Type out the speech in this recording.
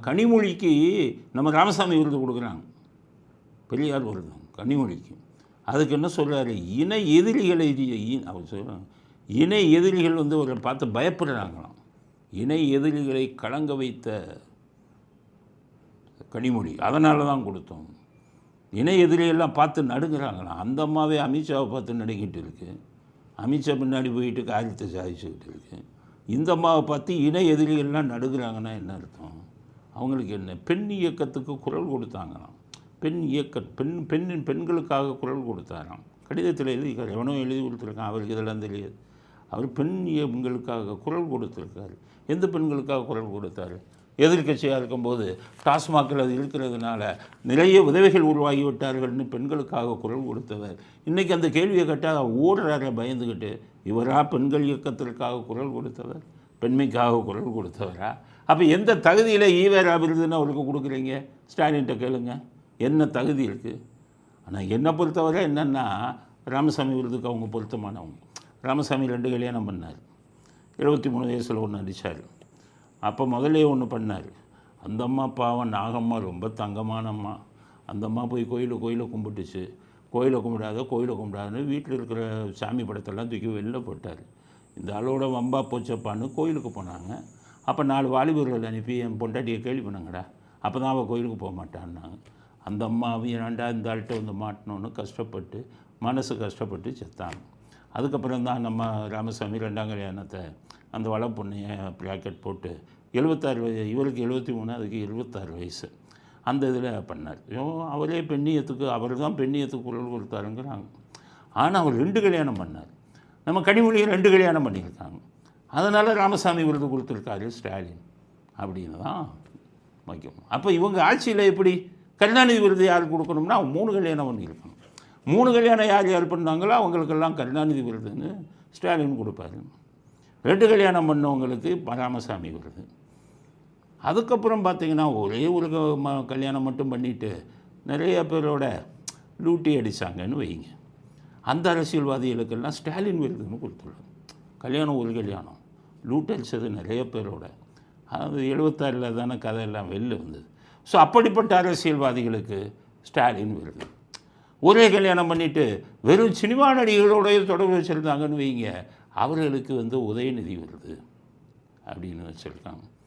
கனிமொழிக்கு நம்ம ராமசாமி விருது கொடுக்குறாங்க, பெரியார் விருது கனிமொழிக்கு. அதுக்கு என்ன சொல்கிறாரு, இணை எதிரிகளை அவர் சொல்கிறாங்க, இணை எதிரிகள் வந்து அவரை பார்த்து பயப்படுறாங்களாம். இணை எதிரிகளை கலங்க வைத்த கனிமொழி, அதனால தான் கொடுத்தோம். இணை எதிரியெல்லாம் பார்த்து நடுங்கிறாங்களாம். அந்த அம்மாவே அமித்ஷாவை பார்த்து நடுங்கிட்டு இருக்கு. அமித்ஷா பின்னாடி போயிட்டு காரியத்தை சாதிச்சுக்கிட்டு இருக்கு. இந்த அம்மாவை பார்த்து இணை எதிரிகள்லாம் நடுகிறாங்கன்னா என்ன அர்த்தம்? அவங்களுக்கு என்ன, பெண் இயக்கத்துக்கு குரல் கொடுத்தாங்களாம். பெண் பெண்களுக்காக குரல் கொடுத்தாராம். கடிதத்தில் எழுதியிருக்காரு, எவனோ எழுதி கொடுத்துருக்கான், அவருக்கு இதெல்லாம் தெரியாது. அவர் பெண்களுக்காக குரல் கொடுத்துருக்காரு. எந்த பெண்களுக்காக குரல் கொடுத்தாரு? எதிர்கட்சியாக இருக்கும்போது டாஸ்மாகில் அது இருக்கிறதுனால நிறைய உதவிகள் உருவாகிவிட்டார்கள்னு பெண்களுக்காக குரல் கொடுத்தவர். இன்றைக்கி அந்த கேள்வியை கேட்டால் ஓடுறார பயந்துக்கிட்டு, இவராக பெண்கள் இயக்கத்திற்காக குரல் கொடுத்தவர், பெண்மைக்காக குரல் கொடுத்தவரா? அப்போ எந்த தகுதியில் ஈவேரா விருதுன்னு அவருக்கு கொடுக்குறீங்க? ஸ்டாலின்கிட்ட கேளுங்க, என்ன தகுதி இருக்குது? ஆனால் என்னை பொறுத்தவரை என்னென்னா, ராமசாமி விருதுக்கு அவங்க பொருத்தமானவங்க. ராமசாமி 2 கல்யாணம் பண்ணார். 73 வயசில் ஒன்று அடித்தார். அப்போ முதலே ஒன்று பண்ணார். அந்த அம்மா பாவம் நாகம்மா ரொம்ப தங்கமான அம்மா. அந்த அம்மா போய் கோயிலை கும்பிட்டுச்சு. கோயிலை கும்பிடாதுன்னு வீட்டில் இருக்கிற சாமி படத்தெல்லாம் தூக்கி வெளில போட்டார். இந்த ஆளோட வம்பா போச்சப்பான்னு கோயிலுக்கு போனாங்க. அப்போ 4 வாலிபர்கள் அனுப்பி என் பொண்டாட்டியை கேள்வி பண்ணுங்கடா, அப்போ தான் அவள் கோயிலுக்கு போக மாட்டான்னாங்க. அந்த அம்மாவும் ஏன்டா இந்த ஆள்கிட்ட வந்து மாட்டினோன்னு கஷ்டப்பட்டு மனசு கஷ்டப்பட்டு செத்தாங்க. அதுக்கப்புறம் தான் நம்ம ராமசாமி 2ஆம் கல்யாணத்தை அந்த வள பொண்ணையை ப்ராக்கெட் போட்டு 76 வயசு, இவருக்கு 73, அதுக்கு 76 வயசு, அந்த இதில் பண்ணார். அவரே பெண்ணியத்துக்கு, அவர் தான் பெண்ணியத்துக்கு குரல் கொடுத்தாருங்கிறாங்க. ஆனால் அவர் 2 கல்யாணம் பண்ணார். நம்ம கனிமொழியை 2 கல்யாணம் பண்ணியிருக்காங்க. அதனால் ராமசாமி விருது கொடுத்துருக்காரு ஸ்டாலின் அப்படின்னு தான் வைக்கும். அப்போ இவங்க ஆட்சியில் எப்படி கருணாநிதி விருது யாருக்கு கொடுக்கணும்னா 3 கல்யாணம் பண்ணியிருக்காங்க. 3 கல்யாணம் யார் பண்ணாங்களோ அவங்களுக்கெல்லாம் கருணாநிதி விருதுன்னு ஸ்டாலின் கொடுப்பாரு. 2 கல்யாணம் பண்ணவங்களுக்கு ராமசாமி விருது. அதுக்கப்புறம் பார்த்திங்கன்னா ஒரே ஒரு கல்யாணம் மட்டும் பண்ணிவிட்டு நிறைய பேரோட லூட்டி அடித்தாங்கன்னு வைங்க. அந்த அரசியல்வாதிகளுக்கெல்லாம் ஸ்டாலின் விருதுன்னு கொடுத்துருவாங்க. கல்யாணம் ஒரு கல்யாணம், லூட்டி அடித்தது நிறைய பேரோட. அது 76 தானே கதையெல்லாம் வெளில வந்தது. ஸோ அப்படிப்பட்ட அரசியல்வாதிகளுக்கு ஸ்டாலின் விருது. ஒரே கல்யாணம் பண்ணிவிட்டு வெறும் சினிமா நடிகர்களோடைய தொடர்பு வச்சுருந்தாங்கன்னு வைங்க, அவர்களுக்கு வந்து உதயநிதி விருது அப்படின்னு வச்சுருக்காங்க.